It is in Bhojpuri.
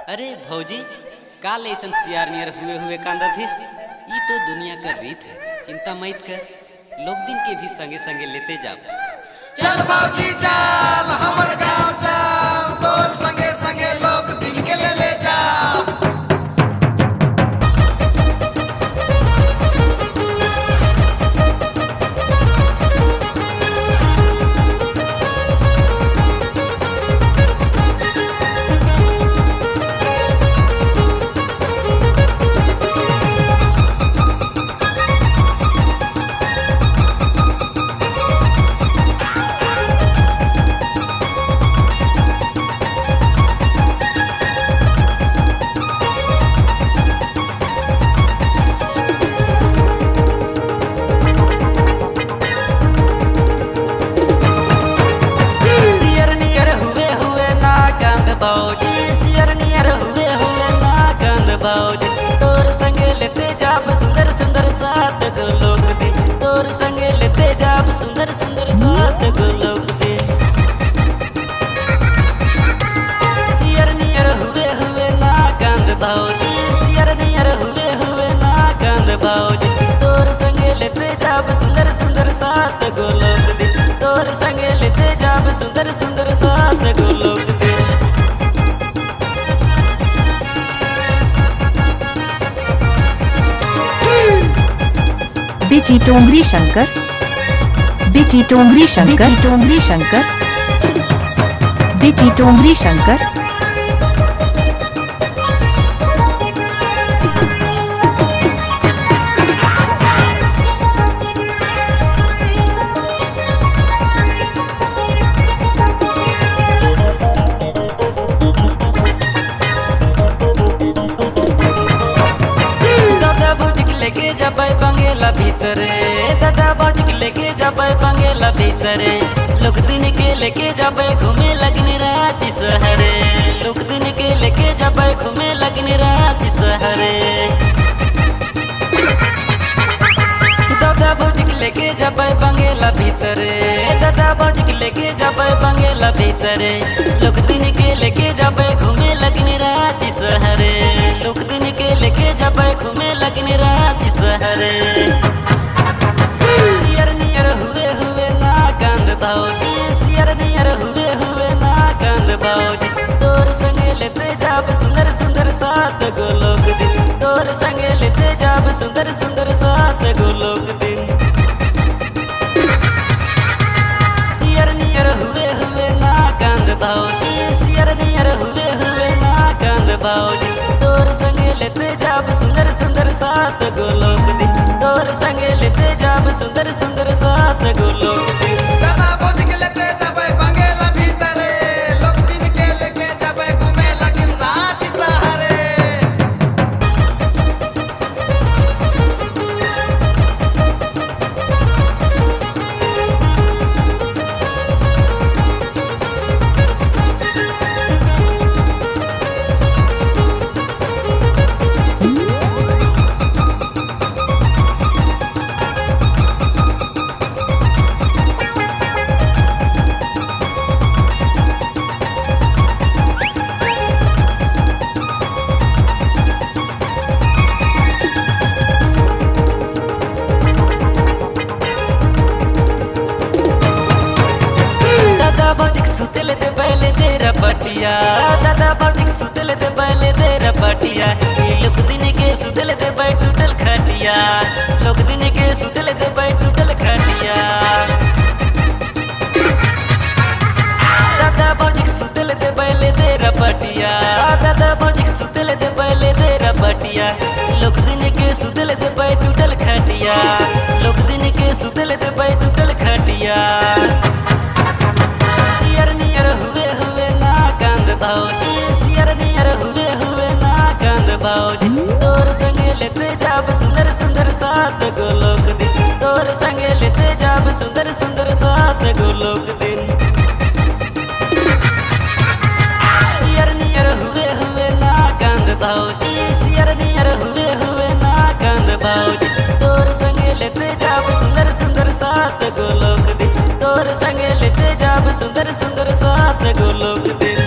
अरे भौजी काल ऐसन सियार नियर हुए हुए कांदाधीस ई तो दुनिया का रीत है। चिंता मत कर, लोग दिन के भी संगे संगे लेते जाओ। चल भौजी चल हमर गाँव चल, तोर संगे संगे लोग दिन के ले जाओ। तोर संगे लेते जाब सुंदर सुंदर सात गो लोग दे, तोर संगे लेते जाब सुंदर सुंदर सात गो लोग दे। सियर नियर हुए हुए ना कांद भाऊजी, सियर नियर हुए हुए ना कांद भाऊजी। तोर संगे लेते जाब सुंदर सुंदर सात गो लोग दे, तोर संगे लेते जाब सुंदर सुंदर सात गो लोग दे। बिची टोंगरी शंकर, बिची टोंगरी शंकर, टोंगरी शंकर, बिची टोंगरी शंकर। लेके जाबे बंगेला भीतरे, दादा बाजी के लेके जाबे बंगेला भीतरे। लोग दिन के लेके जाबे घूमे लगने रांची शहरे, लोग दिन के लेके जाबे घूमे लगने रांची शहरे। दादा बाजी के लेके जाबे बंगेला भीतरे, दादा बाजी के लेके जाबे बंगेला भीतरे। लोग दिन के लेके जाबे घूमे लगने रांची शहरे, लोग दिन के लेके जाबे घूमे लगने रांची शहरे। सियर नियर हुए हुए ना कांद भाऊजी, सियर नियर हुए हुए ना कांद भाऊजी। तोर संगे लेते जाब सुंदर सुंदर सात गो लोग दिन, तोर संगे लेते जाब सुंदर सुंदर सात गो लोग दिन। सियर नियर हुए हुए ना कांद भाऊजी, सियर नियर हुए हुए ना कांद भाऊजी। तोर संगे लेते जाब सुंदर सुंदर सात गो लोग दिन, तोर संगे लेते जाब सुंदर सुंदर सात गो लोग दिन। दादा बाजी के लेते जाबे बंगेला भीतरे, लोग दिन के लेके जाबे घूमे लगिन रांची शहरे। सुतले दे बैले तेरा पटिया, दादा बाजी सुतले दे बैले तेरा पटिया। लोग दिन के सुतले दे बै टूटल खटिया, लोग दिन के सुतले दे बै टूटल खटिया। दादा बाजी सुतले दे बैले तेरा पटिया, दादा बाजी सुतले दे बैले तेरा पटिया। लोग दिन के सुतले दे बै टूटल खटिया, लोग दिन के सुतले दे बै टूटल खटिया। सियर नियर हुए हुए ना कांद भाऊजी, सियर नियर हुए हुए ना कांद भाऊजी। तोर संगे लेते जाब सुंदर सुंदर सात गो लोग दिन, तोर संगे लेते जाब सुंदर सुंदर सात गो लोग दिन। सियर नियर हुए हुए ना कांद भाऊजी, सियर नियर हुए हुए ना कांद भाऊजी। तोर संगे लेते जाब सुंदर सुंदर सात गो लोग दिन, तोर संगे लेते जाब सुंदर सुंदर सात गो लोग दिन।